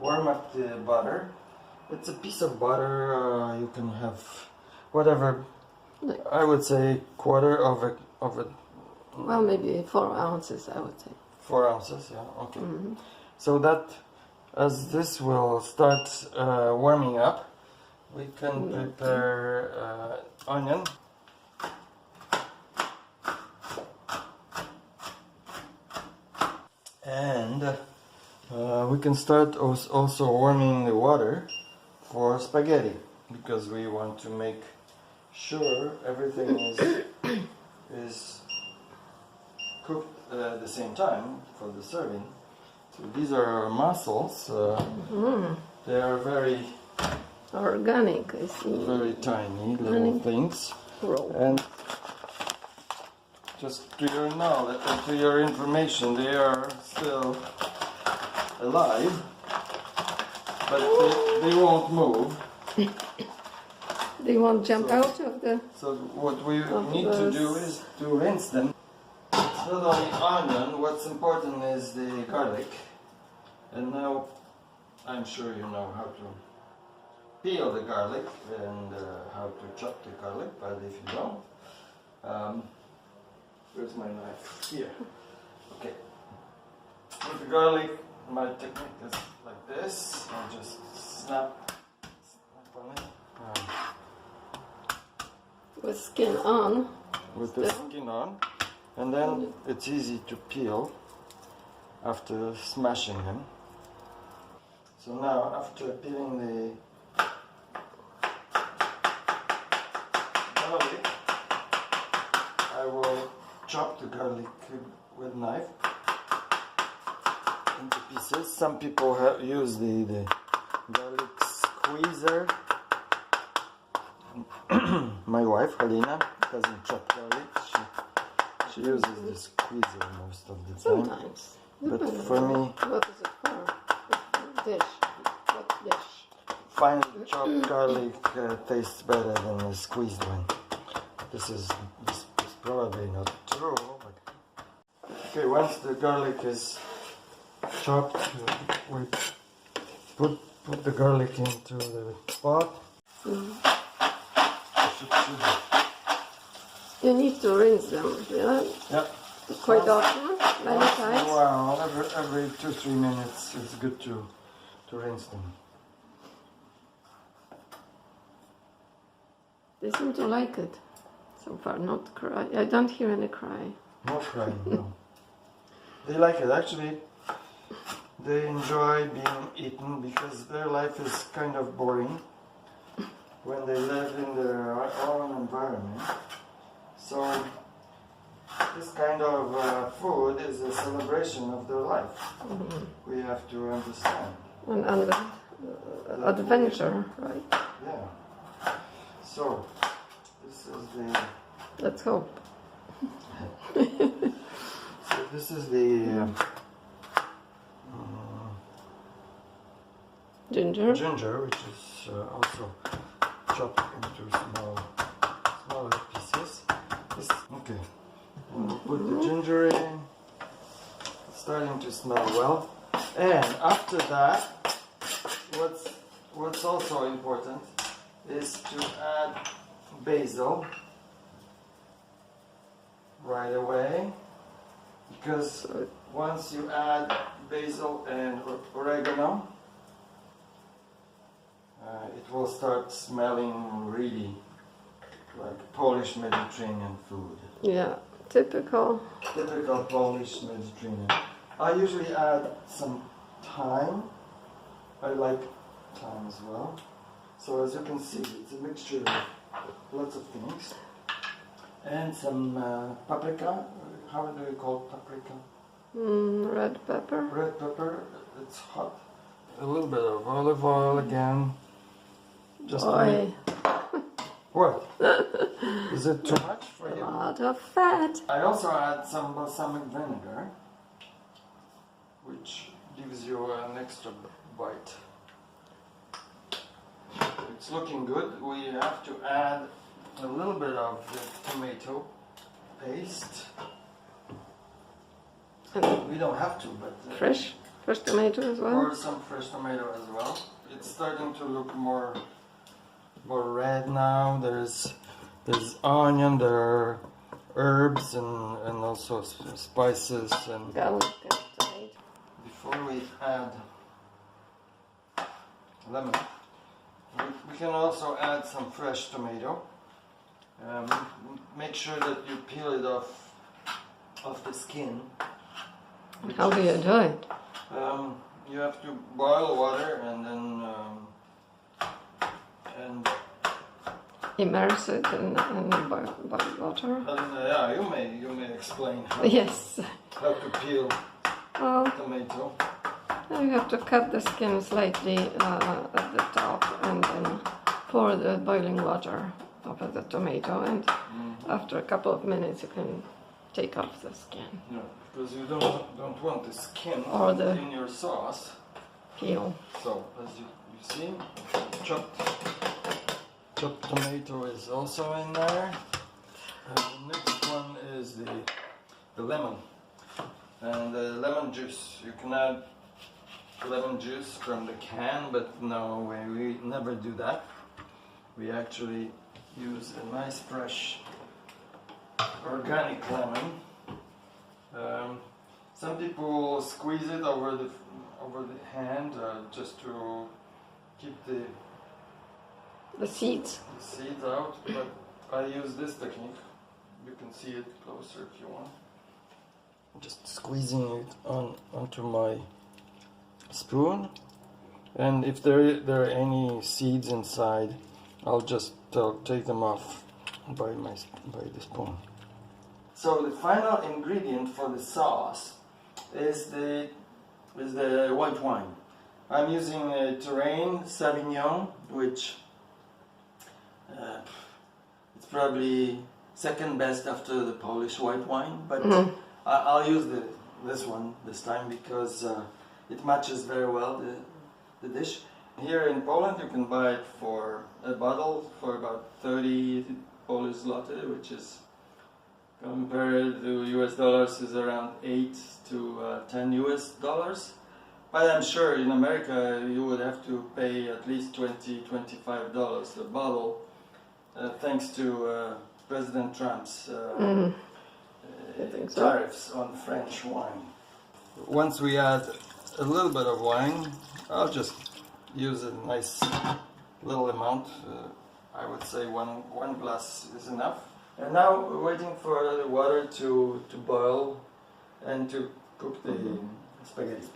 Warm up the butter. It's a piece of butter. You can have whatever. I would say quarter of a. Well, maybe 4 ounces. I would say. 4 ounces. Yeah. Okay. So that as this will start warming up, we can prepare onion. And we can start also warming the water for spaghetti, because we want to make sure everything is cooked at the same time for the serving. So these are our mussels. They are very organic, I see. Very tiny little things. And just to your knowledge, to your information, they are still alive, but they won't move. They won't jump out of the... So what we need to do is to rinse them. It's not only onion, what's important is the garlic. And now I'm sure you know how to peel the garlic and how to chop the garlic, but if you don't, where's my knife? Here. Okay. With the garlic, my technique is like this. I just snap on it. With skin on. With the skin on. And then it's easy to peel after smashing them. So now, after peeling the garlic, I will chop the garlic with a knife into pieces. Some people use the garlic squeezer. My wife, Halina, doesn't chop garlic. She uses the squeezer most of the time. Sometimes. But for me... What is it for? Dish. What dish? Finely chopped garlic tastes better than the squeezed one. This is probably not true, but... Okay, once the garlic is chopped, we put the garlic into the pot. You need to rinse them, yeah? Yeah. Quite often, many times. Wow, every 2-3 minutes it's good to rinse them. They seem to like it so far, not cry. I don't hear any cry. No crying, no. They like it. Actually, they enjoy being eaten because their life is kind of boring when they live in their own environment. So this kind of food is a celebration of their life. We have to understand. An adventure, right? Yeah. So this is the... Let's hope. So this is the ginger, which is also chopped into smaller pieces. Okay, we'll put the ginger in. It's starting to smell well. And after that, what's also important is to add basil right away, because once you add basil and oregano, it will start smelling really like Polish Mediterranean food. Yeah, typical Polish Mediterranean. I usually add some thyme. I like thyme as well. So as you can see, it's a mixture of lots of things. And some paprika, how do you call paprika? Red pepper. Red pepper, it's hot. A little bit of olive oil again. Just to make... What? Is it too much for A you? lot of fat. I also add some balsamic vinegar, which gives you an extra bite. It's looking good. We have to add a little bit of the tomato paste. We don't have to, but... Fresh tomato as well? Or some fresh tomato as well. It's starting to look more red now. There's onion, there are herbs and also spices and Garlic and tomato. before we add lemon, we can also add some fresh tomato. Make sure that you peel it off the skin. How do you do it? You have to boil water and then Immerse it in boiled water. yeah, you may explain Yes. how to peel Well, tomato. now you have to cut the skin slightly at the top and then pour the boiling water over the tomato, and after a couple of minutes you can take off the skin. Yeah, because you don't want the skin Or in your sauce. Peel. So as you see, chopped tomato is also in there. And the next one is the lemon. And the lemon juice. You can add lemon juice from the can, but no, we never do that. We actually use a nice fresh organic lemon. Some people squeeze it over the hand just to keep The seeds. seeds out, but I use this technique. You can see it closer if you want. Just squeezing it onto my spoon, and if there are any seeds inside, I'll just take them off by the spoon. So the final ingredient for the sauce is the white wine. I'm using a Terrain Sauvignon, which it's probably second best after the Polish white wine, but I'll use this one this time because it matches very well the dish. Here in Poland you can buy it for a bottle for about 30 Polish zloty, which is compared to US dollars is around 8 to 10 US dollars. But I'm sure in America you would have to pay at least $20-25 a bottle, thanks to President Trump's tariffs on French wine. Once we add a little bit of wine, I'll just use a nice little amount. I would say one glass is enough. And now we're waiting for the water to boil and to cook the spaghetti.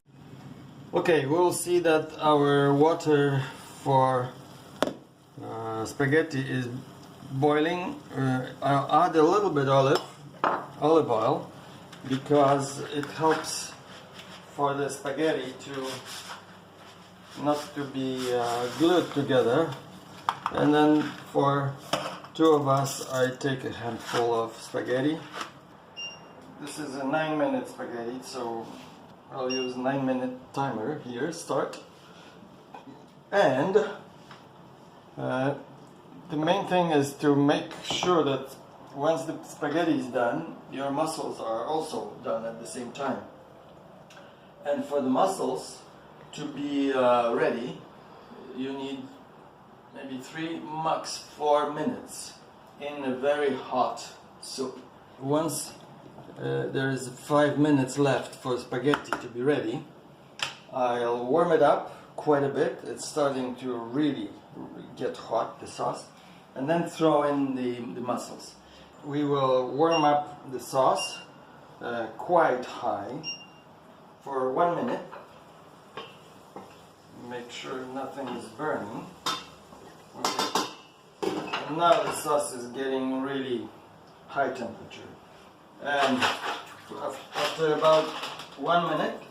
Okay, we'll see that our water for spaghetti is boiling. I'll add a little bit olive oil because it helps for the spaghetti not to be glued together. And then for two of us, I take a handful of spaghetti. This is a 9-minute spaghetti, so I'll use 9-minute timer here, start. And the main thing is to make sure that once the spaghetti is done, your mussels are also done at the same time. And for the mussels to be ready, you need maybe 3, max 4 minutes in a very hot soup. Once there is 5 minutes left for spaghetti to be ready, I'll warm it up quite a bit. It's starting to really get hot, the sauce, and then throw in the mussels. We will warm up the sauce quite high for 1 minute. Make sure nothing is burning. Okay. And now the sauce is getting really high temperature. And After about 1 minute,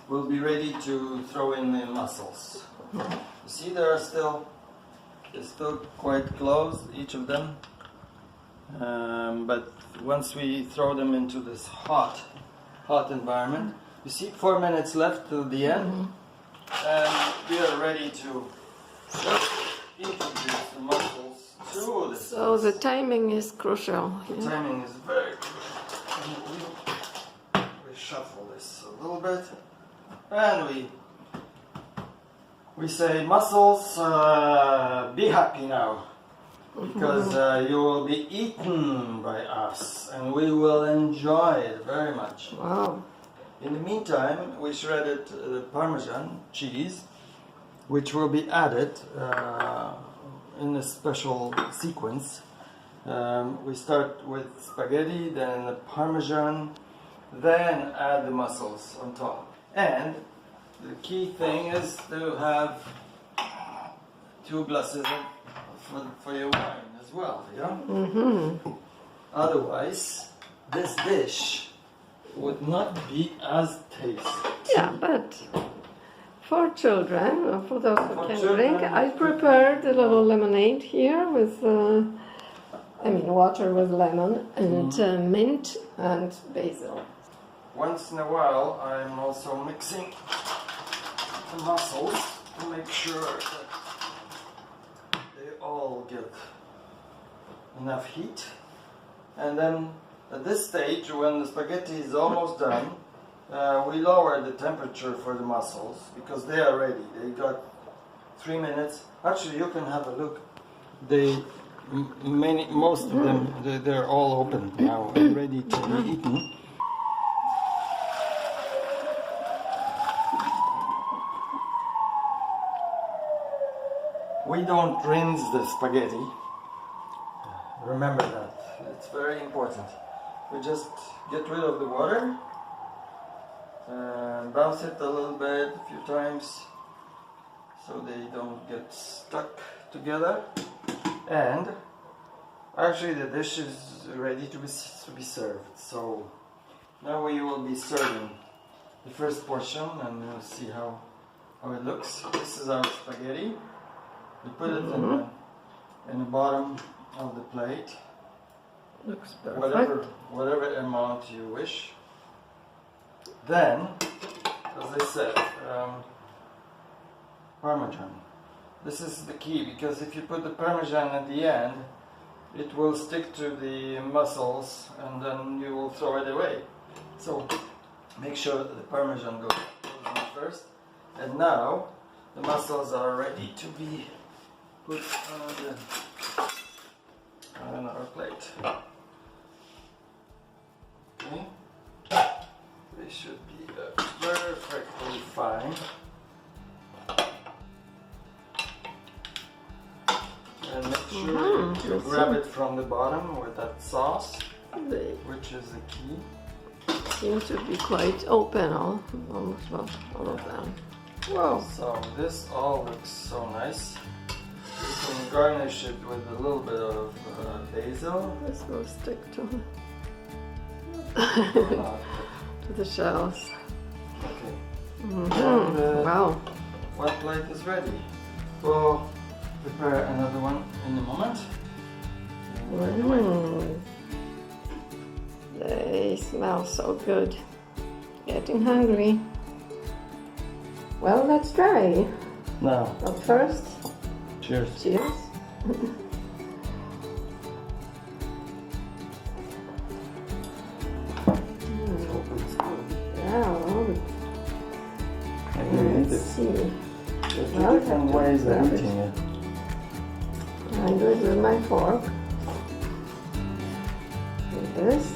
we'll be ready to throw in the mussels. You see, they're still quite close, each of them. But once we throw them into this hot environment, you see 4 minutes left till the end, and we are ready to introduce the mussels to this. So the timing is crucial. The timing is very crucial. We shuffle this a little bit, and we say, mussels, be happy now, because you will be eaten by us, and we will enjoy it very much. Wow. In the meantime, we shredded Parmesan cheese, which will be added in a special sequence. We start with spaghetti, then the Parmesan, then add the mussels on top. And the key thing is to have 2 glasses for your wine as well, yeah? Otherwise, this dish would not be as tasty. Yeah, but for children, or for those who For can children, drink, I prepared a little lemonade here with, water with lemon and mint and basil. Once in a while, I'm also mixing the mussels to make sure that they all get enough heat. And then at this stage, when the spaghetti is almost done, we lower the temperature for the mussels because they are ready. They got 3 minutes. Actually, you can have a look. Most of them, they're all open now and ready to be eaten. We don't rinse the spaghetti. Remember that. It's very important. We just get rid of the water and bounce it a little bit, a few times, so they don't get stuck together. And actually the dish is ready to be served. So now we will be serving the first portion, and we'll see how it looks. This is our spaghetti. We put it in the bottom of the plate. Looks perfect. Whatever amount you wish. Then, as I said, Parmesan. This is the key, because if you put the Parmesan at the end, it will stick to the mussels and then you will throw it away. So make sure that the Parmesan goes in first. And now the mussels are ready to be put on our plate. Okay. They should be perfectly fine. And make sure you grab it from the bottom with that sauce, which is the key. Seem to be quite open, almost all of them. Wow. So this all looks so nice. You can garnish it with a little bit of basil. This will stick to To the shells. Okay. And, wow. One plate is ready. We'll prepare another one in a moment. They smell so good. Getting hungry. Well, let's try. Now, But first, cheers. cheers. Yeah, well, let's see. There's two different ways of eating it. I do it with my fork. Like this.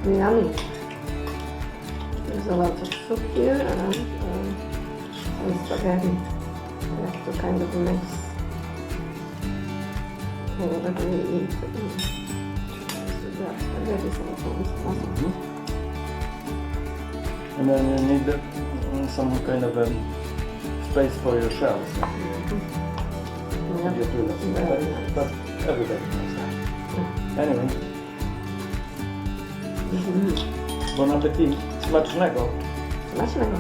Yummy. There's a lot of soup here and some spaghetti. We have to kind of mix whatever we eat. Spaghetti sometimes. And then you need some kind of a space for your shells. Yeah. You do that. Very nice. But everybody knows that. Anyway, Mhm. bon appetit. Smacznego. Smacznego.